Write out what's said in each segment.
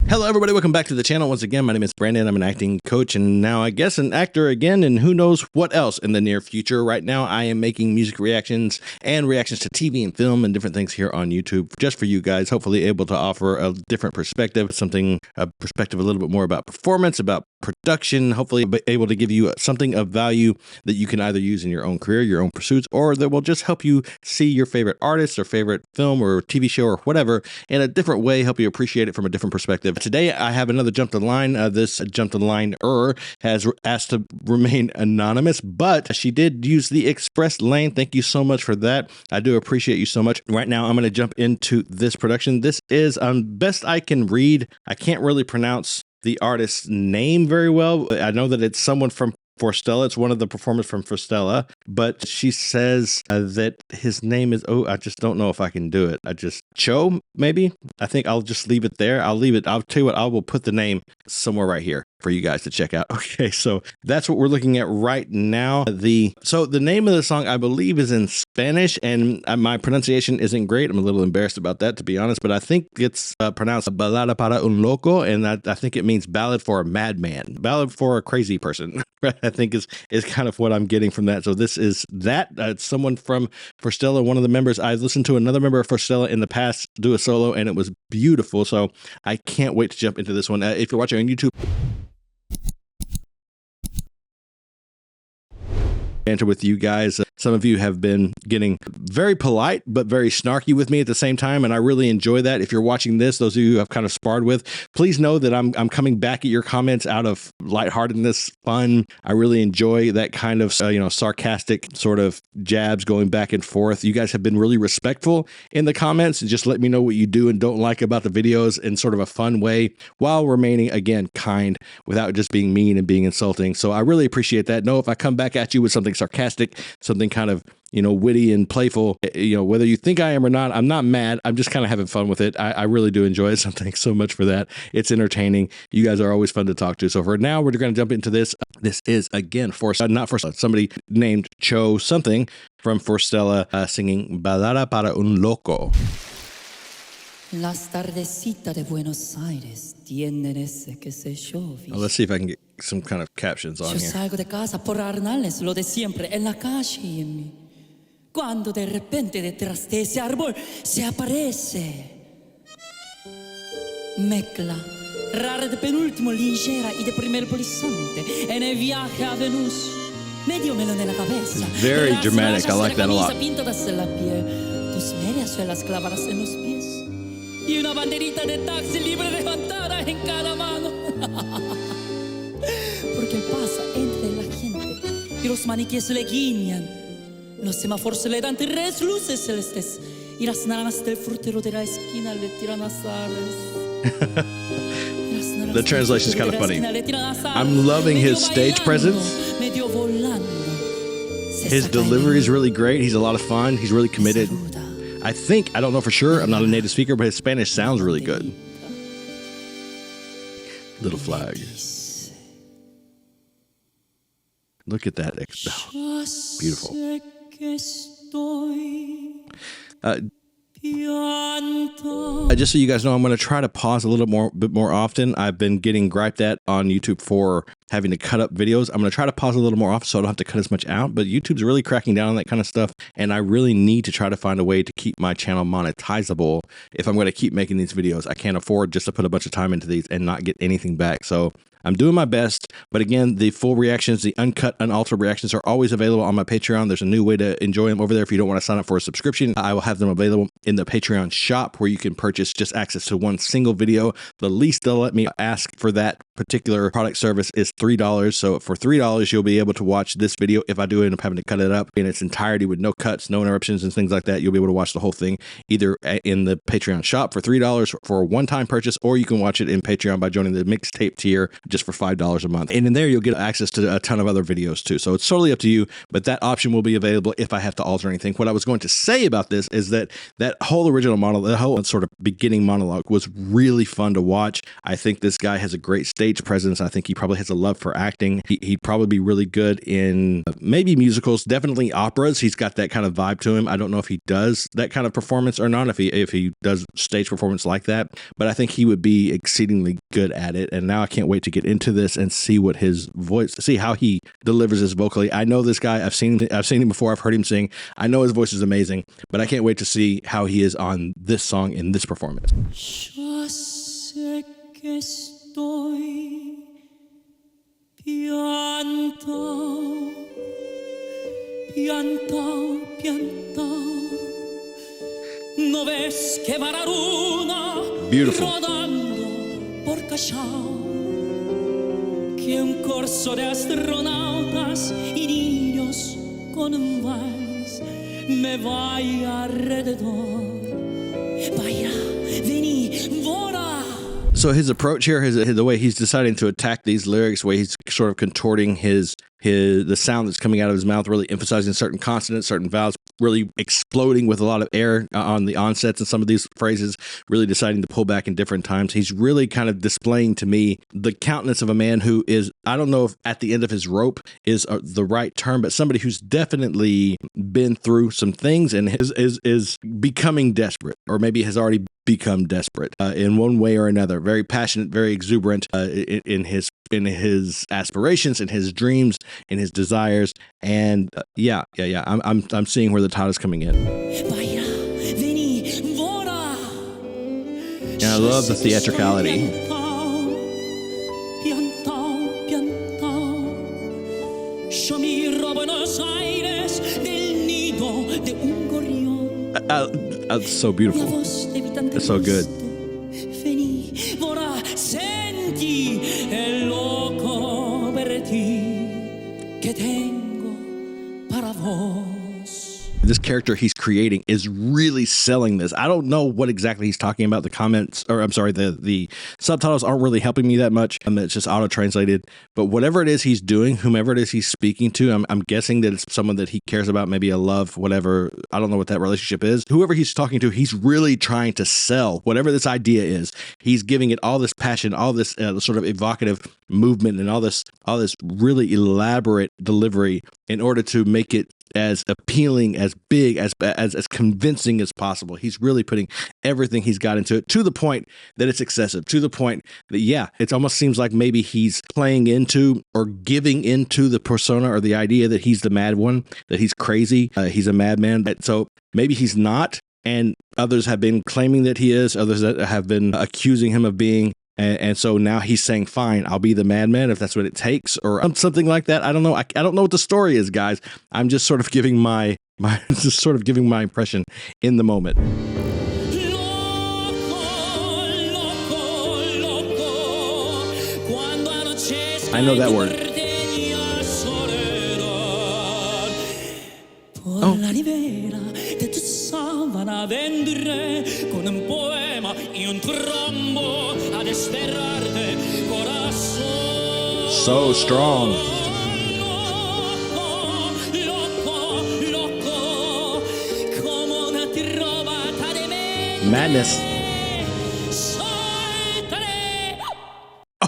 Hello everybody, welcome back to the channel. Once again, my name is Brandon. I'm an acting coach and now I guess an actor again, and who knows what else in the near future. Right now I am making music reactions and reactions to TV and film and different things here on YouTube just for you guys, hopefully able to offer a different perspective, a perspective a little bit more about performance, about production, hopefully able to give you something of value that you can either use in your own career, your own pursuits, or that will just help you see your favorite artist or favorite film or TV show or whatever in a different way, help you appreciate it from a different perspective. Today, I have another Jump the Line. This Jump the Line-er has asked to remain anonymous, but she did use the express lane. Thank you so much for that. I do appreciate you so much. Right now, I'm going to jump into this production. This is, best I can read, I can't really pronounce the artist's name very well. I know that it's someone from Forstella. It's one of the performers from Forstella, but she says that his name is, I just don't know if I can do it. Cho, maybe? I think I'll just leave it there. I'll tell you what, I will put the name somewhere right here for you guys to check out. Okay, so that's what we're looking at right now. So the name of the song, I believe, is in Spanish, and my pronunciation isn't great. I'm a little embarrassed about that, to be honest, but I think it's pronounced Balada para un Loco, and I think it means ballad for a madman, ballad for a crazy person. I think is kind of what I'm getting from that. So this is that. It's someone from Forstella, one of the members. I've listened to another member of Forstella in the past do a solo, and it was beautiful. So I can't wait to jump into this one. If you're watching on YouTube, banter with you guys. Some of you have been getting very polite, but very snarky with me at the same time, and I really enjoy that. If you're watching this, those of you who I've kind of sparred with, please know that I'm coming back at your comments out of lightheartedness, fun. I really enjoy that kind of sarcastic sort of jabs going back and forth. You guys have been really respectful in the comments, and just let me know what you do and don't like about the videos in sort of a fun way, while remaining, again, kind, without just being mean and being insulting. So I really appreciate that. Know if I come back at you with something sarcastic, something kind of witty and playful, whether you think I am or not, I'm not mad. I'm just kind of having fun with it. I really do enjoy it. So thanks so much for that. It's entertaining. You guys are always fun to talk to. So for now, we're going to jump into this. This is, again, somebody named Cho something from Forstella singing Balada para un Loco. Las tardecitas de Buenos Aires tienen ese que se llovía. Let's see if I can get some kind of captions on Yo here. salgo de casa por Arnales, lo de siempre, en la calle y en mí. Cuando de repente detrás de ese árbol se aparece Mezcla rara de penúltimo, ligera y de primer polizonte. En el viaje a Venus, medio melón en la cabeza. Very dramatic. I like that a lot. Pintadas en la piel, tus medias suelas clavadas en los pies. Y una banderita de taxi libre levantada en cada mano. Porque él pasa entre la gente y los maniquíes le guiñan. Los semáforos le dan tres luces celestes y las naranjas del frutero de la esquina le tiran azares. The translation is kind of funny. I'm loving his stage presence. His delivery is really great. He's a lot of fun. He's really committed. I don't know for sure, I'm not a native speaker, but his Spanish sounds really good. Little flag. Look at that. Oh, beautiful. Just so you guys know, I'm going to try to pause a little bit more often. I've been getting griped at on YouTube for having to cut up videos. I'm going to try to pause a little more often so I don't have to cut as much out, but YouTube's really cracking down on that kind of stuff, and I really need to try to find a way to keep my channel monetizable if I'm going to keep making these videos. I can't afford just to put a bunch of time into these and not get anything back. So I'm doing my best, but again, the full reactions, the uncut, unaltered reactions are always available on my Patreon. There's a new way to enjoy them over there. If you don't want to sign up for a subscription, I will have them available in the Patreon shop where you can purchase just access to one single video. The least they'll let me ask for that particular product service is $3. So for $3, you'll be able to watch this video. If I do end up having to cut it up in its entirety with no cuts, no interruptions and things like that, you'll be able to watch the whole thing either in the Patreon shop for $3 for a one-time purchase, or you can watch it in Patreon by joining the mixtape tier just for $5 a month. And in there, you'll get access to a ton of other videos too. So it's totally up to you, but that option will be available if I have to alter anything. What I was going to say about this is that whole original monologue, the whole sort of beginning monologue was really fun to watch. I think this guy has a great stage presence. I think he probably has a love for acting. He'd probably be really good in maybe musicals, definitely operas. He's got that kind of vibe to him. I don't know if he does that kind of performance or not, if he does stage performance like that, but I think he would be exceedingly good at it. And now I can't wait to get into this and see what his voice, see how he delivers this vocally. I know this guy. I've seen him before. I've heard him sing. I know his voice is amazing, but I can't wait to see how he is on this song in this performance. Ya sé que estoy piantao, piantao, piantao. No ves que va la luna rodando por Cachao, que un corso de astronautas y niños con un vals me vaya alrededor. Vaya, vení, vola. So his approach here, the way he's deciding to attack these lyrics, the way he's sort of contorting the sound that's coming out of his mouth, really emphasizing certain consonants, certain vowels, really exploding with a lot of air on the onsets and some of these phrases, really deciding to pull back in different times. He's really kind of displaying to me the countenance of a man who is, I don't know if at the end of his rope is the right term, but somebody who's definitely been through some things and is becoming desperate, or maybe has already become desperate in one way or another. Very passionate, very exuberant in his aspirations, in his dreams, in his desires, and I'm seeing where the tide is coming in. And I love the theatricality. It's so beautiful. It's so good. Loco per ti que tengo para vos. This character he's creating is really selling this. I don't know what exactly he's talking about. The comments, or I'm sorry, the subtitles aren't really helping me that much. It's just auto-translated. But whatever it is he's doing, whomever it is he's speaking to, I'm guessing that it's someone that he cares about, maybe a love, whatever. I don't know what that relationship is. Whoever he's talking to, he's really trying to sell whatever this idea is. He's giving it all this passion, all this sort of evocative movement, and all this really elaborate delivery in order to make it as appealing, as big, as convincing as possible. He's really putting everything he's got into it, to the point that it's excessive, to the point that, it almost seems like maybe he's playing into or giving into the persona or the idea that he's the mad one, that he's crazy, he's a madman. So maybe he's not, and others have been claiming that he is, others that have been accusing him of being. And so now he's saying, fine, I'll be the madman if that's what it takes, or something like that. I don't know. I don't know what the story is, guys. I'm just sort of giving my impression in the moment. I know that word. Oh. So strong. Madness.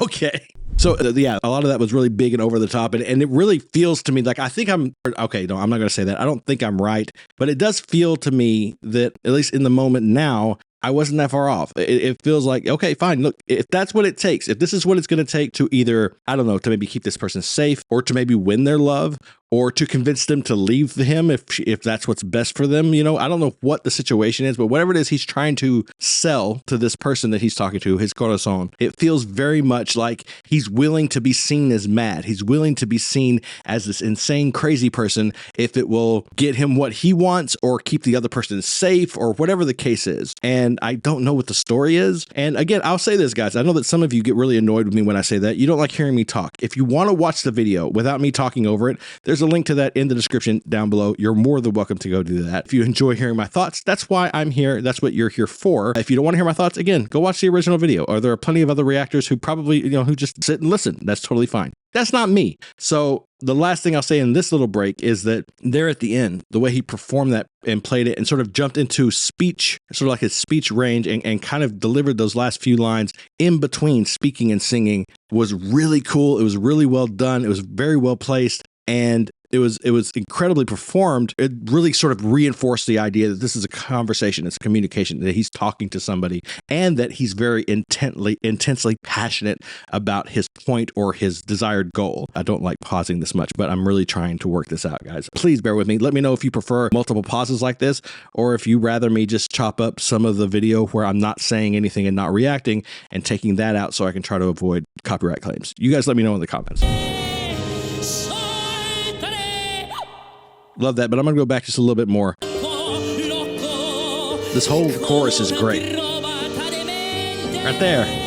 Okay. So, a lot of that was really big and over the top, and it really feels to me like, I think I'm, okay, no, I'm not going to say that. I don't think I'm right, but it does feel to me that, at least in the moment now, I wasn't that far off. It feels like, okay, fine. Look, if that's what it takes, if this is what it's going to take to either, I don't know, to maybe keep this person safe, or to maybe win their love, or to convince them to leave him if that's what's best for them. I don't know what the situation is, but whatever it is he's trying to sell to this person that he's talking to, his corazon, it feels very much like he's willing to be seen as mad. He's willing to be seen as this insane, crazy person if it will get him what he wants or keep the other person safe or whatever the case is. And I don't know what the story is. And again, I'll say this, guys. I know that some of you get really annoyed with me when I say that. You don't like hearing me talk. If you want to watch the video without me talking over it, there's There's a link to that in the description down below. You're more than welcome to go do that. If you enjoy hearing my thoughts, that's why I'm here. That's what you're here for. If you don't want to hear my thoughts, again, go watch the original video. Or there are plenty of other reactors who probably, who just sit and listen. That's totally fine. That's not me. So the last thing I'll say in this little break is that there at the end, the way he performed that and played it and sort of jumped into speech, sort of like his speech range and kind of delivered those last few lines in between speaking and singing was really cool. It was really well done. It was very well placed. And it was incredibly performed. It really sort of reinforced the idea that this is a conversation, it's communication, that he's talking to somebody, and that he's very intensely passionate about his point or his desired goal. I don't like pausing this much, but I'm really trying to work this out, guys. Please bear with me. Let me know if you prefer multiple pauses like this, or if you rather me just chop up some of the video where I'm not saying anything and not reacting and taking that out so I can try to avoid copyright claims. You guys let me know in the comments. Love that, but I'm going to go back just a little bit more. This whole chorus is great. Right there. Hey,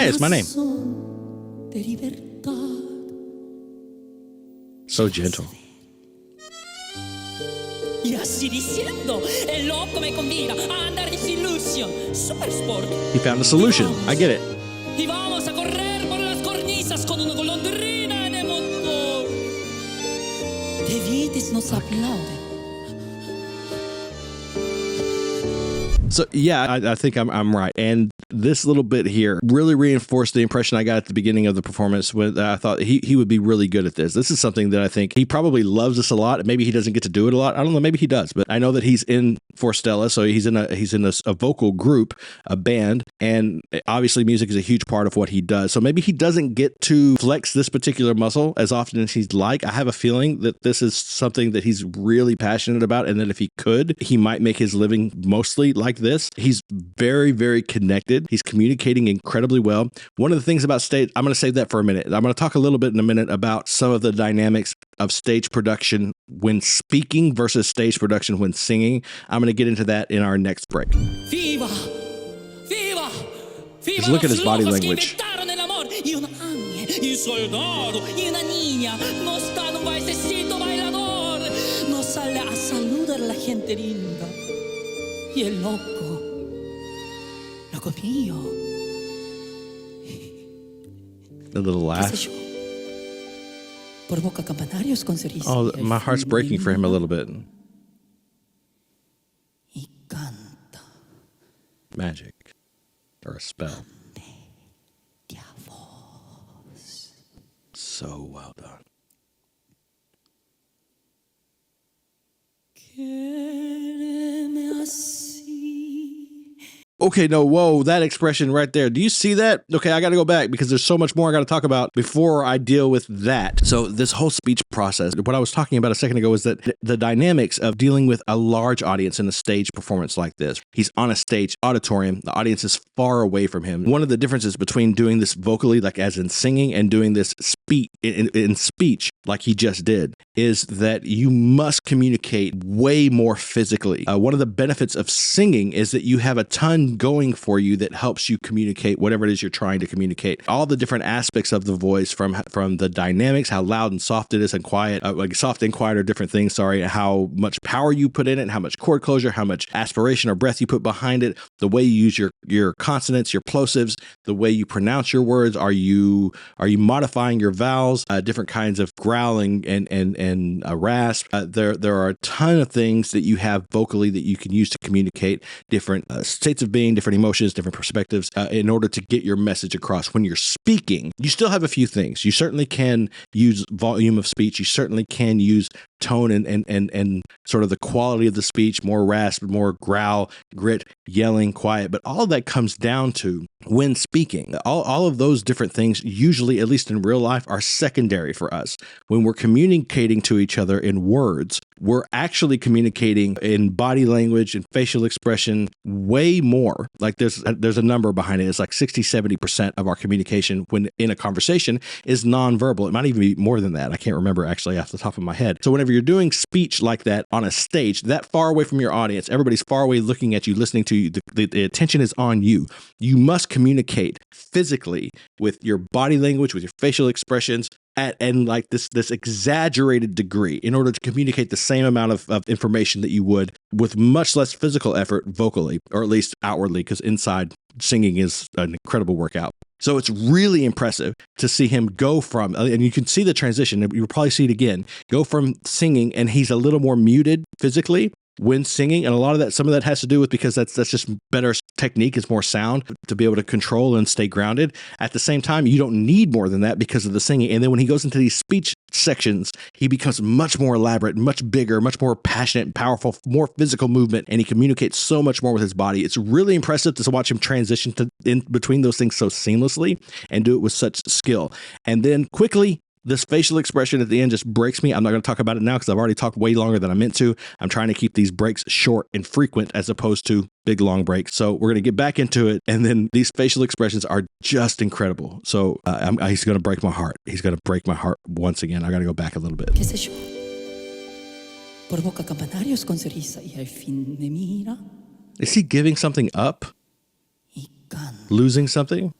it's my name. So gentle. Y así diciendo, el loco me convida a andar en Illusion, super sport. He found a solution. I get it. Y vamos a correr por las cornisas con una golondrina en el motor. Te vides nos aplauden. So yeah, I think I'm right. And this little bit here really reinforced the impression I got at the beginning of the performance when I thought he would be really good at this. This is something that I think he probably loves this a lot. Maybe he doesn't get to do it a lot. I don't know. Maybe he does, but I know that he's in for Stella. So he's in a vocal group, a band, and obviously music is a huge part of what he does. So maybe he doesn't get to flex this particular muscle as often as he'd like. I have a feeling that this is something that he's really passionate about, and that if he could, he might make his living mostly like this. He's very, very connected. He's communicating incredibly well. One of the things about stage, I'm going to save that for a minute. I'm going to talk a little bit in a minute about some of the dynamics of stage production when speaking versus stage production when singing. I'm going to get into that in our next break. Viva! Viva! Viva! Just look at his body language. Y el loco, loco mío. A little laugh. Por boca campanarios con cerise. Oh, my heart's breaking for him a little bit. Y canta. Magic. Or a spell. So well done. Okay, no, whoa, that expression right there. Do you see that? Okay, I got to go back because there's so much more I got to talk about before I deal with that. So this whole speech process, what I was talking about a second ago is that the dynamics of dealing with a large audience in a stage performance like this. He's on a stage auditorium. The audience is far away from him. One of the differences between doing this vocally, like as in singing, and doing this in speech, like he just did, is that you must communicate way more physically. One of the benefits of singing is that you have a ton going for you that helps you communicate whatever it is you're trying to communicate. All the different aspects of the voice, from the dynamics, how loud and soft it is and quiet, like soft and quiet are different things, how much power you put in it, how much chord closure, how much aspiration or breath you put behind it, the way you use your consonants, your plosives, the way you pronounce your words. Are you modifying your vowels, different kinds of growling and rasp. There are a ton of things that you have vocally that you can use to communicate different states of being, different emotions, different perspectives in order to get your message across. When you're speaking, you still have a few things. You certainly can use volume of speech. You certainly can use tone and sort of the quality of the speech, more rasp, more growl, grit, yelling, quiet. But all that comes down to when speaking. All of those different things, usually, at least in real life, are secondary for us. When we're communicating to each other in words, we're actually communicating in body language and facial expression way more. Like there's a number behind it. It's like 60-70% of our communication when in a conversation is nonverbal. It might even be more than that. I can't remember actually off the top of my head. So whenever you're doing speech like that on a stage, that far away from your audience, everybody's far away looking at you, listening to you, the attention is on you. You must communicate physically with your body language, with your facial expressions, and like this exaggerated degree in order to communicate the same amount of information that you would with much less physical effort vocally, or at least outwardly, because inside singing is an incredible workout. So it's really impressive to see him go from, and you can see the transition, you'll probably see it again, go from singing, and he's a little more muted physically when singing, and some of that has to do with because that's just better technique, it's more sound to be able to control and stay grounded. At the same time, you don't need more than that because of the singing. And then when he goes into these speech sections, he becomes much more elaborate, much bigger, much more passionate and powerful, more physical movement, and he communicates so much more with his body. It's really impressive to watch him transition in between those things so seamlessly and do it with such skill. And then quickly, this facial expression at the end just breaks me. I'm not going to talk about it now because I've already talked way longer than I meant to. I'm trying to keep these breaks short and frequent as opposed to big, long breaks. So we're going to get back into it. And then these facial expressions are just incredible. So he's going to break my heart. He's going to break my heart once again. I got to go back a little bit. ¿Qué sé yo? Por boca campanarios con ceriza y al fin me mira. Is he giving something up? Y canta. Losing something?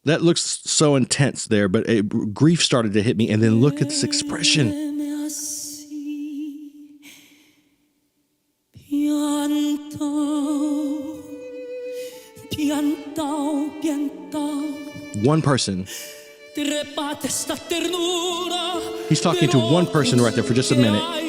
That looks so intense there, but grief started to hit me. And then look at this expression. One person. He's talking to one person right there for just a minute.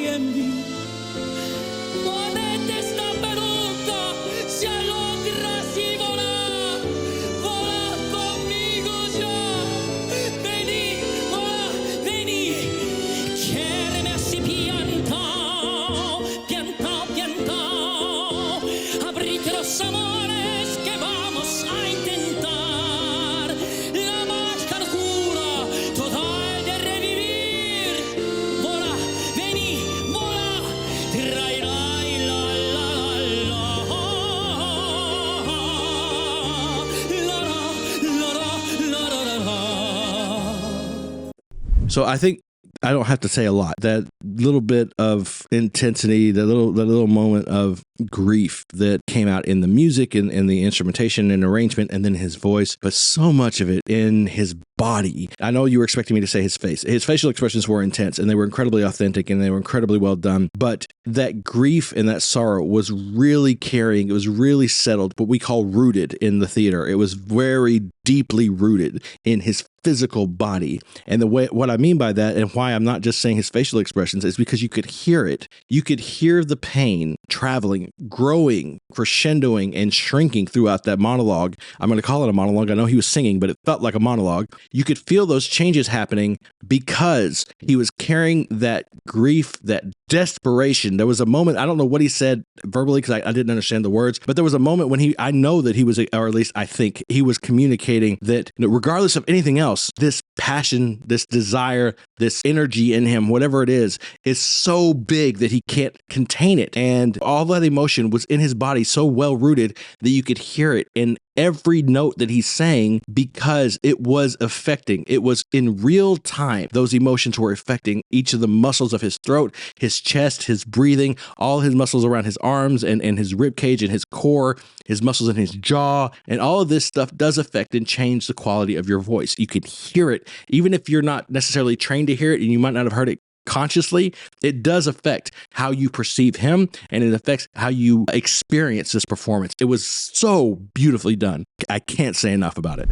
So I think I don't have to say a lot. That little bit of intensity, the little moment of grief that came out in the music and the instrumentation and arrangement and then his voice, but so much of it in his body. I know you were expecting me to say his face. His facial expressions were intense and they were incredibly authentic and they were incredibly well done. But that grief and that sorrow was really carrying, it was really settled, what we call rooted in the theater. It was very deeply rooted in his physical body. And what I mean by that and why I'm not just saying his facial expressions is because you could hear it. You could hear the pain traveling, growing, crescendoing, and shrinking throughout that monologue. I'm going to call it a monologue. I know he was singing, but it felt like a monologue. You could feel those changes happening because he was carrying that grief, that desperation. There was a moment, I don't know what he said verbally because I didn't understand the words, but there was a moment when I know that he was, or at least I think he was communicating that regardless of anything else, this passion, this desire, this energy in him, whatever it is so big that he can't contain it. And all that emotion was in his body so well rooted that you could hear it in every note that he's saying because it was affecting. It was in real time. Those emotions were affecting each of the muscles of his throat, his chest, his breathing, all his muscles around his arms and his rib cage and his core, his muscles in his jaw. And all of this stuff does affect and change the quality of your voice. You can hear it, even if you're not necessarily trained to hear it and you might not have heard it consciously, it does affect how you perceive him and it affects how you experience this performance. It was so beautifully done. I can't say enough about it.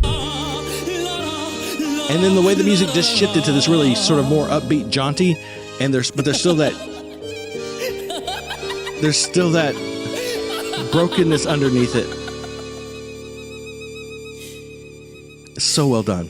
And then the way the music just shifted to this really sort of more upbeat, jaunty, and there's still that brokenness underneath it. So well done.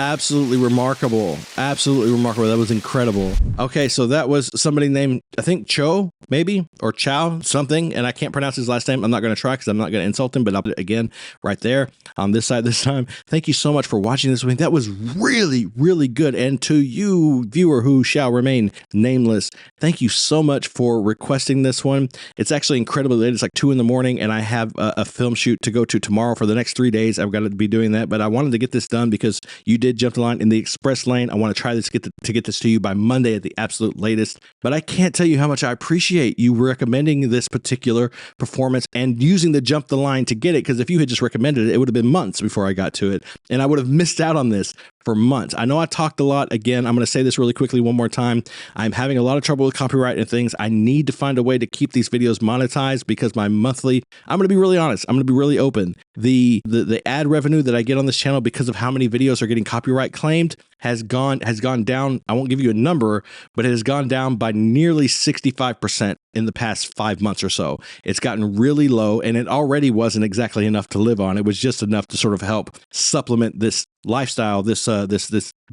Absolutely remarkable. Absolutely remarkable. That was incredible. Okay, so that was somebody named, I think, Cho, maybe, or Chow, something, and I can't pronounce his last name. I'm not going to try because I'm not going to insult him, but I'll put it again right there on this side this time. Thank you so much for watching this with me. That was really, really good. And to you, viewer who shall remain nameless, thank you so much for requesting this one. It's actually incredibly late. It's like 2 a.m, and I have a film shoot to go to tomorrow for the next 3 days. I've got to be doing that, but I wanted to get this done because you did jump the line in the express lane. I want to try this, to get this to you by Monday at the absolute latest. But I can't tell you how much I appreciate you recommending this particular performance and using the jump the line to get it. Because if you had just recommended it, it would have been months before I got to it, and I would have missed out on this for months. I know I talked a lot. Again, I'm going to say this really quickly one more time. I'm having a lot of trouble with copyright and things. I need to find a way to keep these videos monetized because my monthly, I'm going to be really honest. I'm going to be really open. The ad revenue that I get on this channel because of how many videos are getting copyright claimed has gone down. I won't give you a number, but it has gone down by nearly 65% in the past 5 months or so. It's gotten really low, and it already wasn't exactly enough to live on. It was just enough to sort of help supplement this lifestyle, this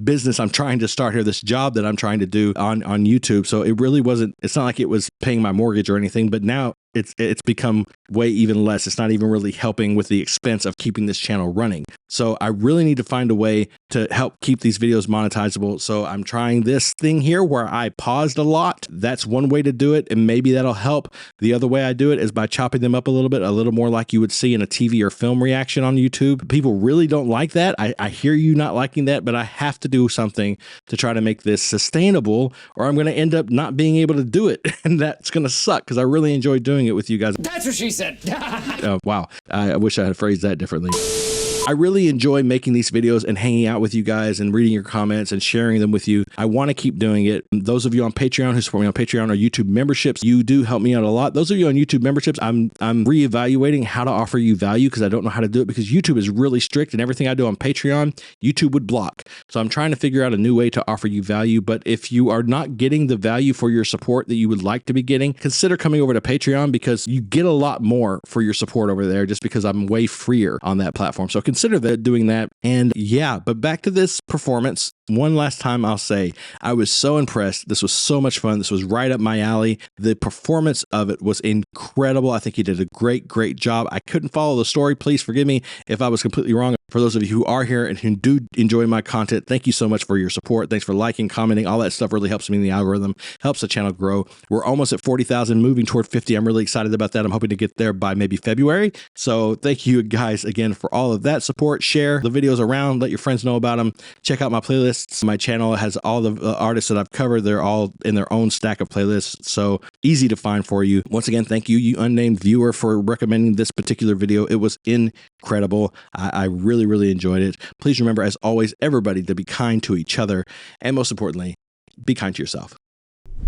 business I'm trying to start here, this job that I'm trying to do on YouTube. So it really wasn't, it's not like it was paying my mortgage or anything, but now it's become way even less. It's not even really helping with the expense of keeping this channel running. So I really need to find a way to help keep these videos monetizable. So I'm trying this thing here where I paused a lot. That's one way to do it, and maybe that'll help. The other way I do it is by chopping them up a little more like you would see in a TV or film reaction on YouTube. People really don't like that. I hear you not liking that, but I have to do something to try to make this sustainable, or I'm going to end up not being able to do it. And that's going to suck because I really enjoy doing it with you guys. That's what she said. Oh, wow. I wish I had phrased that differently. I really enjoy making these videos and hanging out with you guys and reading your comments and sharing them with you. I want to keep doing it. Those of you on Patreon who support me on Patreon or YouTube memberships, you do help me out a lot. Those of you on YouTube memberships, I'm reevaluating how to offer you value because I don't know how to do it because YouTube is really strict, and everything I do on Patreon, YouTube would block. So I'm trying to figure out a new way to offer you value. But if you are not getting the value for your support that you would like to be getting, consider coming over to Patreon because you get a lot more for your support over there just because I'm way freer on that platform. So consider that, doing that. And yeah, but back to this performance. One last time I'll say, I was so impressed. This was so much fun. This was right up my alley. The performance of it was incredible. I think he did a great job. I couldn't follow the story. Please forgive me if I was completely wrong. For those of you who are here and who do enjoy my content, thank you so much for your support. Thanks for liking, commenting. All that stuff really helps me in the algorithm, helps the channel grow. We're almost at 40,000, moving toward 50. I'm really excited about that. I'm hoping to get there by maybe February. So thank you guys again for all of that support. Share the videos around. Let your friends know about them. Check out my playlists. My channel has all the artists that I've covered. They're all in their own stack of playlists. So easy to find for you. Once again, thank you, you unnamed viewer, for recommending this particular video. It was incredible. I really enjoyed it. Please remember, as always, everybody, to be kind to each other, and most importantly, be kind to yourself.